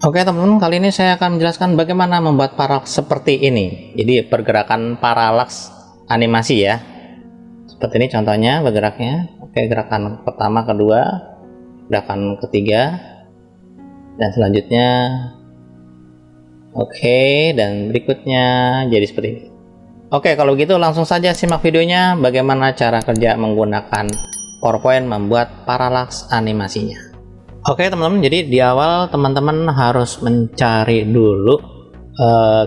Oke teman-teman, kali ini saya akan menjelaskan bagaimana membuat paralaks seperti ini. Jadi pergerakan paralaks animasi ya. Seperti ini contohnya bergeraknya. Oke, gerakan pertama, kedua, gerakan ketiga, dan selanjutnya. Oke, dan berikutnya jadi seperti ini. Oke, kalau gitu langsung saja simak videonya bagaimana cara kerja menggunakan PowerPoint membuat paralaks animasinya. Oke teman-teman, jadi di awal teman-teman harus mencari dulu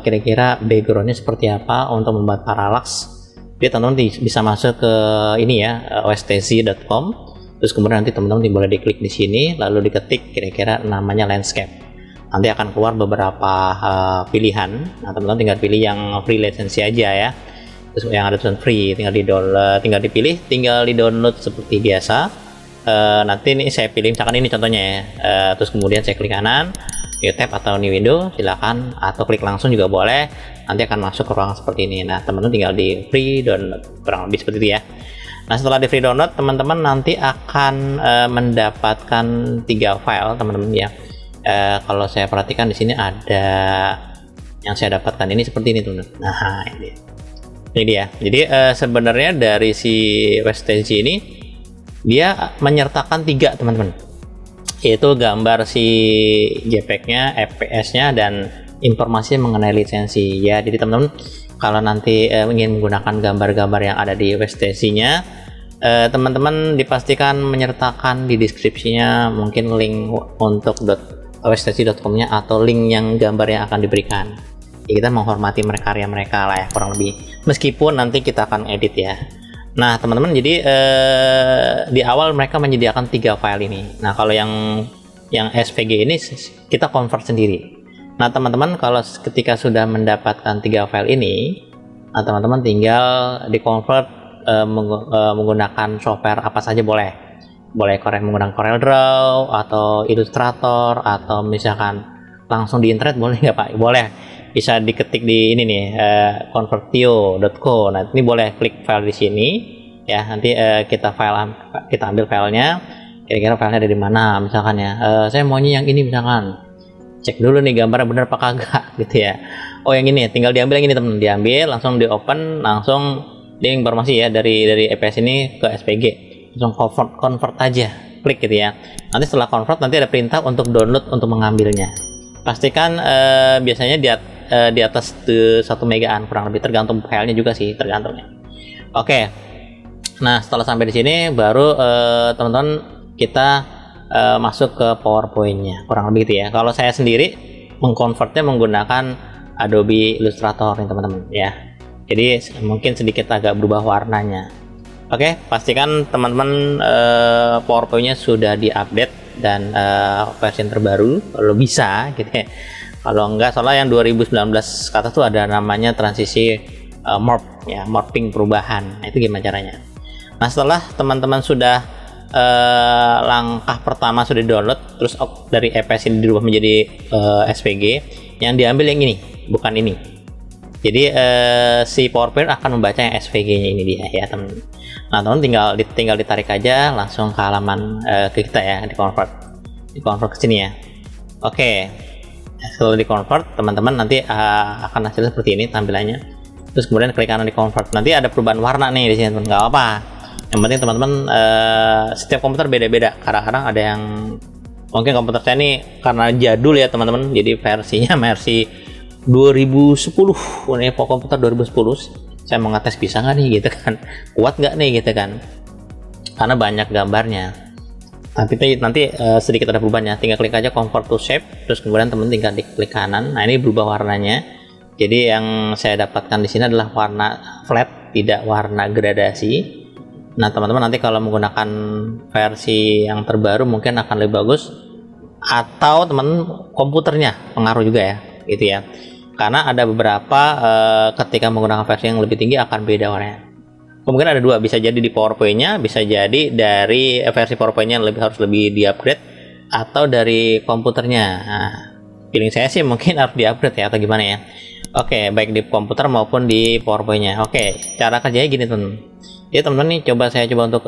kira-kira backgroundnya seperti apa untuk membuat paralaks. Jadi teman-teman bisa masuk ke ini ya, ostc.com. Terus kemudian nanti teman-teman boleh diklik di sini, lalu diketik kira-kira namanya landscape. Nanti akan keluar beberapa pilihan. Nah teman-teman tinggal pilih yang free lisensi aja ya. Terus yang ada tulisan free tinggal dipilih, tinggal di download seperti biasa. Nanti ini saya pilih misalkan ini contohnya ya, terus kemudian saya klik kanan, new tab atau new window silakan, atau klik langsung juga boleh, nanti akan masuk ke ruangan seperti ini. Nah teman-teman tinggal di free download, kurang lebih seperti itu ya. Nah setelah di free download teman-teman nanti akan mendapatkan 3 file teman-teman ya. Kalau saya perhatikan di sini ada yang saya dapatkan ini seperti ini teman-teman. Nah ini dia. Jadi sebenarnya dari si WebStage ini dia menyertakan 3 teman-teman, yaitu gambar si JPEG-nya, FPS-nya, dan informasi mengenai lisensi ya. Jadi teman-teman kalau nanti ingin menggunakan gambar-gambar yang ada di WebStage-nya, teman-teman dipastikan menyertakan di deskripsinya mungkin link untuk webstage.com-nya atau link yang gambar yang akan diberikan. Ya, kita menghormati karya mereka lah ya, kurang lebih, meskipun nanti kita akan edit ya. Nah teman-teman, jadi di awal mereka menyediakan 3 file ini. Nah kalau yang SVG ini kita convert sendiri. Nah teman-teman kalau ketika sudah mendapatkan 3 file ini, nah teman-teman tinggal di convert menggunakan software apa saja boleh menggunakan CorelDRAW atau Illustrator, atau misalkan langsung di internet boleh nggak Pak? Boleh, bisa diketik di ini nih, convertio.co. Nah ini boleh klik file di sini ya. Nanti kita ambil filenya, kira-kira filenya ada di mana misalkan ya. Saya maunya yang ini misalkan, cek dulu nih gambarnya bener apa kagak gitu ya. Oh yang ini tinggal diambil, yang ini teman, diambil langsung di open, langsung di informasi ya dari EPS ini ke SVG, langsung convert aja, klik gitu ya. Nanti setelah convert nanti ada perintah untuk download untuk mengambilnya. Pastikan biasanya di atas 1 megaan, kurang lebih, tergantung filenya juga sih, tergantungnya. Oke, nah setelah sampai di sini baru teman-teman kita masuk ke PowerPoint-nya, kurang lebih gitu ya. Kalau saya sendiri mengkonvertnya menggunakan Adobe Illustrator nih teman-teman ya. Jadi mungkin sedikit agak berubah warnanya. Oke, pastikan teman-teman PowerPoint-nya sudah diupdate dan versi terbaru kalau bisa gitu ya. Kalau enggak, soalnya yang 2019 ke atas tuh ada namanya transisi morph ya, morphing, perubahan. Nah itu gimana caranya? Nah setelah teman-teman sudah langkah pertama sudah download, terus dari EPS ini dirubah menjadi SVG, yang diambil yang ini, bukan ini. Jadi si PowerPoint akan membaca yang SVG-nya ini dia ya teman. Nah teman tinggal ditarik aja langsung ke halaman ke kita ya, di convert ke sini ya. Oke, setelah di convert teman-teman nanti akan hasilnya seperti ini tampilannya. Terus kemudian klik kanan di convert, nanti ada perubahan warna nih di sini teman, nggak apa. Yang penting teman-teman setiap komputer beda-beda. Kadang-kadang ada yang mungkin komputer saya ini karena jadul ya teman-teman, jadi versinya versi 2010, ini komputer 2010. Saya mau ngetes bisa nggak nih gitu kan, kuat nggak nih gitu kan, karena banyak gambarnya. Tapi nanti sedikit ada perubahannya, tinggal klik aja convert to shape, terus kemudian teman tinggal diklik kanan. Nah ini berubah warnanya. Jadi yang saya dapatkan di sini adalah warna flat, tidak warna gradasi. Nah teman-teman nanti kalau menggunakan versi yang terbaru mungkin akan lebih bagus, atau teman komputernya pengaruh juga ya gitu ya. Karena ada beberapa ketika menggunakan versi yang lebih tinggi akan beda warnanya. Kemungkinan ada 2, bisa jadi di PowerPoint-nya, bisa jadi dari versi PowerPoint-nya harus lebih di-upgrade, atau dari komputernya. Nah, feeling saya sih mungkin harus di-upgrade ya, atau gimana ya. Oke, baik di komputer maupun di PowerPoint-nya. Oke, cara kerjanya gini teman. Jadi teman-teman nih saya coba untuk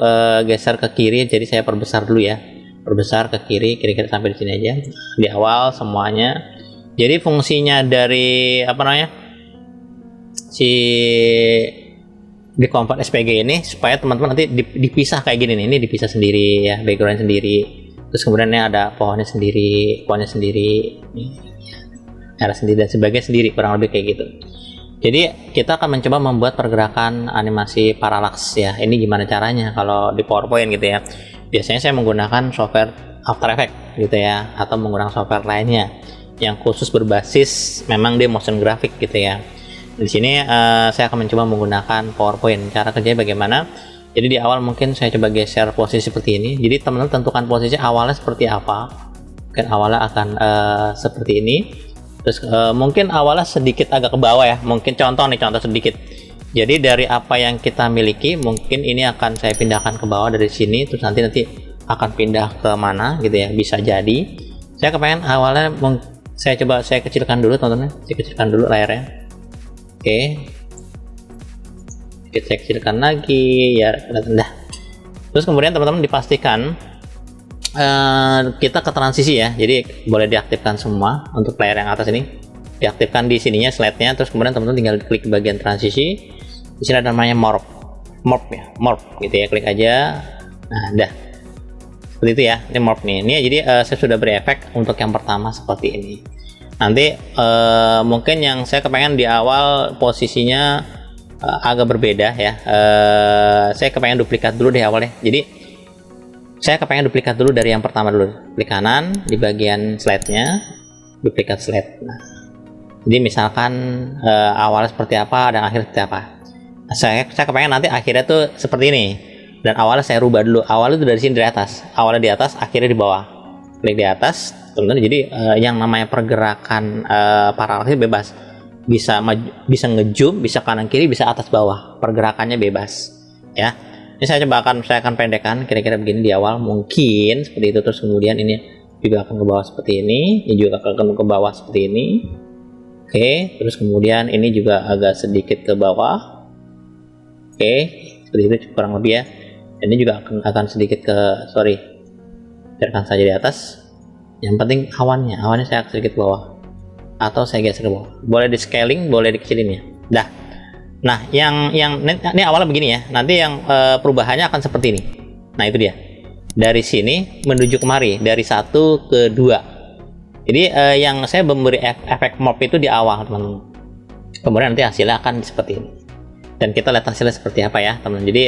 geser ke kiri, jadi saya perbesar dulu ya. perbesar ke kiri, kira-kira sampai di sini aja di awal semuanya. Jadi fungsinya dari apa namanya si di convert SPG ini supaya teman-teman nanti dipisah kayak gini nih, ini dipisah sendiri ya, background sendiri, terus kemudian ini ada pohonnya sendiri, arah sendiri dan sebagainya sendiri, kurang lebih kayak gitu. Jadi kita akan mencoba membuat pergerakan animasi paralax ya. Ini gimana caranya kalau di PowerPoint gitu ya. Biasanya saya menggunakan software After Effects gitu ya, atau menggunakan software lainnya yang khusus berbasis memang dia motion graphic gitu ya. Di sini saya akan mencoba menggunakan PowerPoint. Cara kerjanya bagaimana? Jadi di awal mungkin saya coba geser posisi seperti ini. Jadi teman-teman tentukan posisi awalnya seperti apa. Mungkin awalnya akan seperti ini. Terus mungkin awalnya sedikit agak ke bawah ya. Mungkin contoh sedikit. Jadi dari apa yang kita miliki, mungkin ini akan saya pindahkan ke bawah dari sini. Terus nanti akan pindah ke mana gitu ya. Bisa jadi. Saya kepengen awalnya saya kecilkan dulu teman-teman. Saya kecilkan dulu layarnya. Oke, kita kecilkan lagi ya, rendah. Terus kemudian teman-teman dipastikan kita ke transisi ya, jadi boleh diaktifkan semua untuk player yang atas ini, diaktifkan di sininya slide-nya. Terus kemudian teman-teman tinggal klik bagian transisi. Di sini ada namanya morph gitu ya, klik aja. Nah, dah seperti itu ya, ini morph nih. Ini jadi saya sudah beri efek untuk yang pertama seperti ini. Nanti mungkin yang saya kepengen di awal posisinya agak berbeda ya. Saya kepengen duplikat dulu di awal ya. Jadi saya kepengen duplikat dulu dari yang pertama dulu. Klik kanan di bagian slide-nya, duplikat slide. Nah, jadi misalkan awalnya seperti apa dan akhirnya seperti apa. Nah, saya kepengen nanti akhirnya tuh seperti ini. Dan awalnya saya rubah dulu. Awalnya tuh dari sini dari atas. Awalnya di atas, akhirnya di bawah. Klik di atas, teman-teman. Jadi yang namanya pergerakan paralaksnya bebas, bisa ngezoom, bisa kanan kiri, bisa atas bawah, pergerakannya bebas ya. Ini saya akan pendekkan kira-kira begini di awal, mungkin seperti itu. Terus kemudian ini juga akan ke bawah seperti ini juga akan ke bawah seperti ini. Oke, terus kemudian ini juga agak sedikit ke bawah. Oke, seperti itu kurang lebih ya. Ini juga akan sedikit biarkan saja di atas. Yang penting awannya saya sedikit ke bawah atau saya geser ke bawah. Boleh di scaling, boleh dikecilin ya. Dah. Nah, yang ini awalnya begini ya. Nanti yang perubahannya akan seperti ini. Nah, itu dia. Dari sini menuju kemari, dari 1 ke 2. Jadi yang saya memberi efek morph itu di awal, teman-teman. Kemudian nanti hasilnya akan seperti ini. Dan kita lihat hasilnya seperti apa ya, teman-teman. Jadi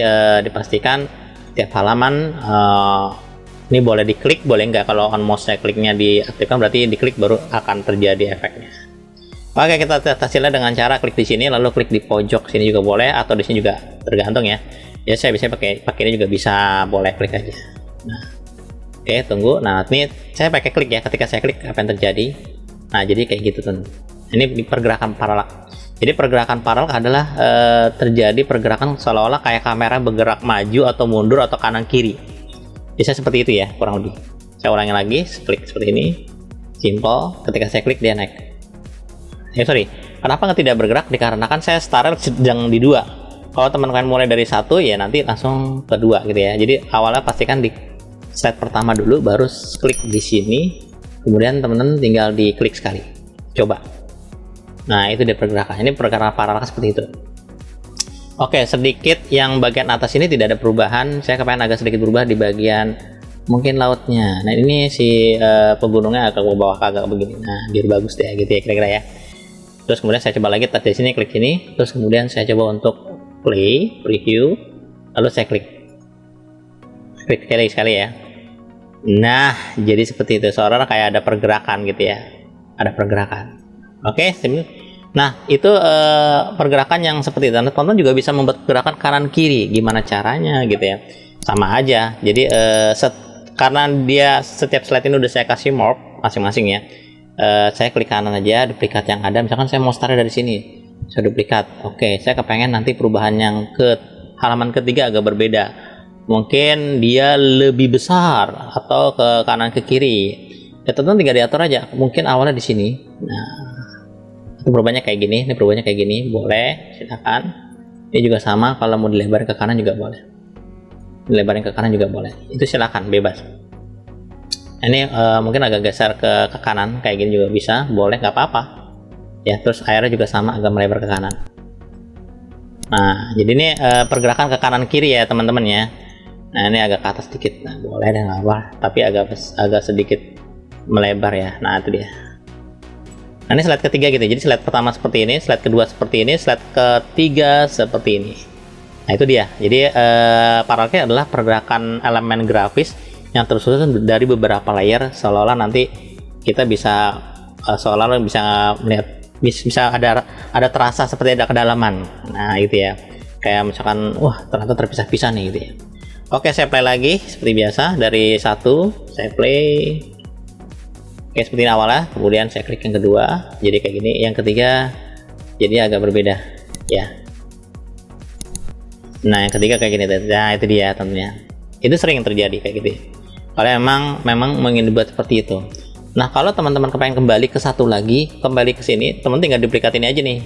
dipastikan tiap halaman ini boleh diklik, boleh nggak. Kalau on mouse saya kliknya diaktifkan, berarti diklik baru akan terjadi efeknya. Oke, kita lihat hasilnya dengan cara klik di sini, lalu klik di pojok sini juga boleh, atau di sini juga tergantung ya. Ya saya biasanya pakai ini juga bisa, boleh klik aja. Nah, oke, tunggu. Nah, ini saya pakai klik ya. Ketika saya klik, apa yang terjadi? Nah, jadi kayak gitu tuh. Ini pergerakan paralaks. Jadi pergerakan paralaks adalah terjadi pergerakan seolah-olah kayak kamera bergerak maju atau mundur atau kanan kiri. Bisa seperti itu ya, kurang lebih. Saya ulangi lagi, klik seperti ini, simple. Ketika saya klik dia naik. Kenapa nggak tidak bergerak? Dikarenakan saya start sedang di 2. Kalau teman-teman mulai dari 1 ya nanti langsung ke 2 gitu ya. Jadi awalnya pastikan di slide pertama dulu, baru klik di sini, kemudian teman-teman tinggal diklik sekali. Coba. Nah, itu dia pergerakan. Ini pergerakan paralaks seperti itu. Oke, sedikit yang bagian atas ini tidak ada perubahan. Saya kepengen agak sedikit berubah di bagian mungkin lautnya. Nah, ini si pegunungnya agak ke bawah, agak begini. Nah, biar bagus deh gitu ya kira-kira ya. Terus kemudian saya coba lagi dari sini, klik sini. Terus kemudian saya coba untuk preview. Lalu saya klik sekali ya. Nah, jadi seperti itu. Seolah-olah kayak ada pergerakan gitu ya. Ada pergerakan. Oke, nah itu pergerakan yang seperti itu. Teman-teman juga bisa membuat gerakan kanan kiri. Gimana caranya gitu ya? Sama aja. Jadi karena dia setiap slide ini udah saya kasih morph masing-masing ya. Saya klik kanan aja, duplikat yang ada. Misalkan saya mau start dari sini, saya duplikat. Oke, saya kepengen nanti perubahan yang ke halaman ketiga agak berbeda. Mungkin dia lebih besar atau ke kanan ke kiri. Ya teman-teman tinggal diatur aja. Mungkin awalnya di sini. Nah, perubahannya kayak gini, ini perubahannya kayak gini, boleh, silakan. Ini juga sama, kalau mau dilebarin ke kanan juga boleh, dilebarin ke kanan juga boleh, itu silakan, bebas. Ini mungkin agak geser ke kanan kayak gini juga bisa, boleh, nggak apa-apa ya. Terus airnya juga sama, agak melebar ke kanan. Nah, jadi ini pergerakan ke kanan kiri ya teman-teman ya. Nah, ini agak ke atas sedikit. Nah, boleh deh, nggak apa, tapi agak sedikit melebar ya. Nah, itu dia. Nah, ini slide ketiga gitu. Jadi slide pertama seperti ini, slide kedua seperti ini, slide ketiga seperti ini. Nah, itu dia. Jadi paralel adalah pergerakan elemen grafis yang tersusun dari beberapa layer, seolah-olah nanti kita bisa seolah-olah bisa melihat, bisa ada terasa seperti ada kedalaman. Nah, gitu ya. Kayak misalkan, wah ternyata terpisah-pisah nih gitu ya. Oke, saya play lagi seperti biasa dari satu, saya play. Oke, seperti ini awalnya, kemudian saya klik yang kedua, jadi kayak gini. Yang ketiga, jadi agak berbeda ya. Nah, yang ketiga kayak gini. Nah, itu dia tentunya. Itu sering terjadi kayak gitu ya. Kalau memang ingin dibuat seperti itu. Nah, kalau teman-teman kepengen kembali ke satu lagi, kembali ke sini, teman tinggal duplikat ini aja nih.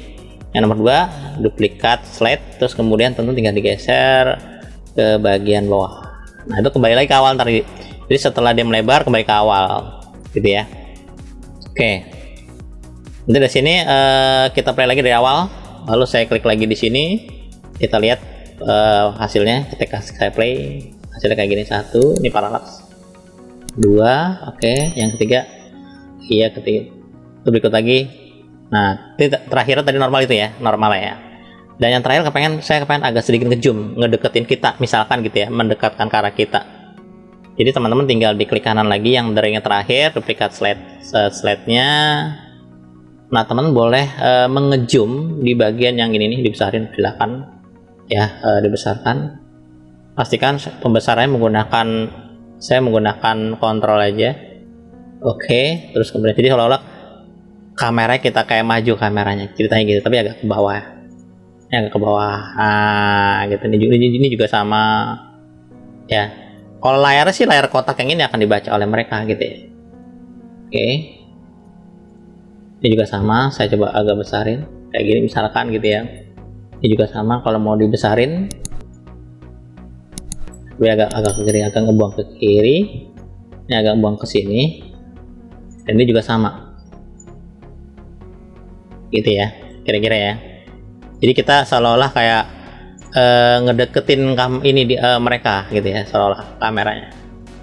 Yang nomor 2, duplikat slide, terus kemudian tentu tinggal digeser ke bagian bawah. Nah, itu kembali lagi ke awal tadi. Jadi setelah dia melebar, kembali ke awal gitu ya. Oke. Nanti dari sini kita play lagi dari awal, lalu saya klik lagi di sini, kita lihat hasilnya. Ketika saya play, hasilnya kayak gini. Satu, ini parallax. 2, oke. Yang ketiga, iya, ketiga. Itu berikut lagi. Nah, terakhir tadi normal itu ya, normal ya. Dan yang terakhir saya kepengen agak sedikit ngezoom, ngedeketin kita, misalkan gitu ya, mendekatkan ke arah kita. Jadi teman-teman tinggal diklik kanan lagi yang dari yang terakhir, duplikat slide-nya. Nah, teman boleh mengezoom di bagian yang ini nih, dibesarin, silakan ya, dibesarkan. Pastikan pembesarannya saya menggunakan kontrol aja. Oke, terus kemudian jadi seolah-olah kameranya kita kayak maju kameranya, ceritanya gitu, tapi agak ke bawah. Agak ke bawah. Gitu. Ini juga sama ya. Kalau layarnya sih layar kotak yang ini akan dibaca oleh mereka gitu ya. Oke. Ini juga sama, saya coba agak besarin kayak gini misalkan gitu ya. Ini juga sama, kalau mau dibesarin gue agak ke kiri, agak ngebuang ke kiri. Ini agak buang ke sini. Dan ini juga sama. Gitu ya, kira-kira ya. Jadi kita seolah-olah kayak ngedeketin ini di mereka gitu ya, seolah-olah kameranya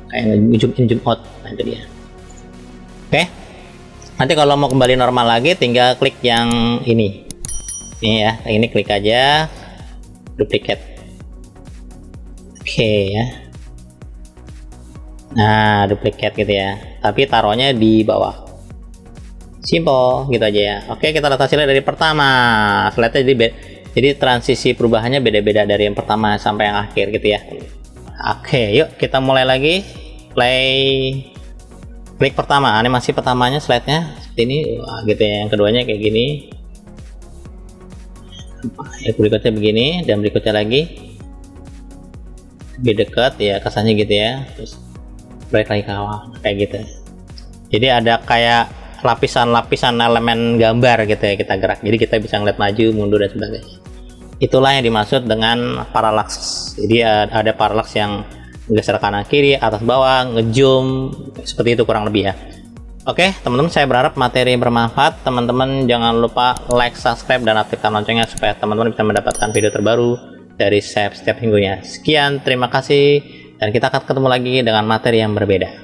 kayak zoom out. Nah, itu dia. Oke. Nanti kalau mau kembali normal lagi tinggal klik yang ini ya, ini klik aja, duplicate. Oke ya. Nah, duplicate gitu ya, tapi taruhnya di bawah. Simple gitu aja ya. Oke, kita lihat hasilnya dari pertama. Slide-nya jadi transisi perubahannya beda-beda dari yang pertama sampai yang akhir gitu ya. Oke, yuk kita mulai lagi. Play. Klik pertama, animasi pertamanya slide-nya seperti ini. Wah, gitu ya. Yang keduanya kayak gini. Yang berikutnya begini, dan berikutnya lagi lebih dekat ya, kesannya gitu ya. Terus balik lagi ke awal kayak gitu. Jadi ada kayak lapisan-lapisan elemen gambar gitu ya, kita gerak, jadi kita bisa ngeliat maju, mundur dan sebagainya. Itulah yang dimaksud dengan parallax. Jadi ada parallax yang geser kanan kiri, atas bawah, ngezoom, seperti itu kurang lebih ya. Oke teman-teman, saya berharap materi bermanfaat. Teman-teman jangan lupa like, subscribe, dan aktifkan loncengnya supaya teman-teman bisa mendapatkan video terbaru dari saya setiap minggunya. Sekian, terima kasih, dan kita akan ketemu lagi dengan materi yang berbeda.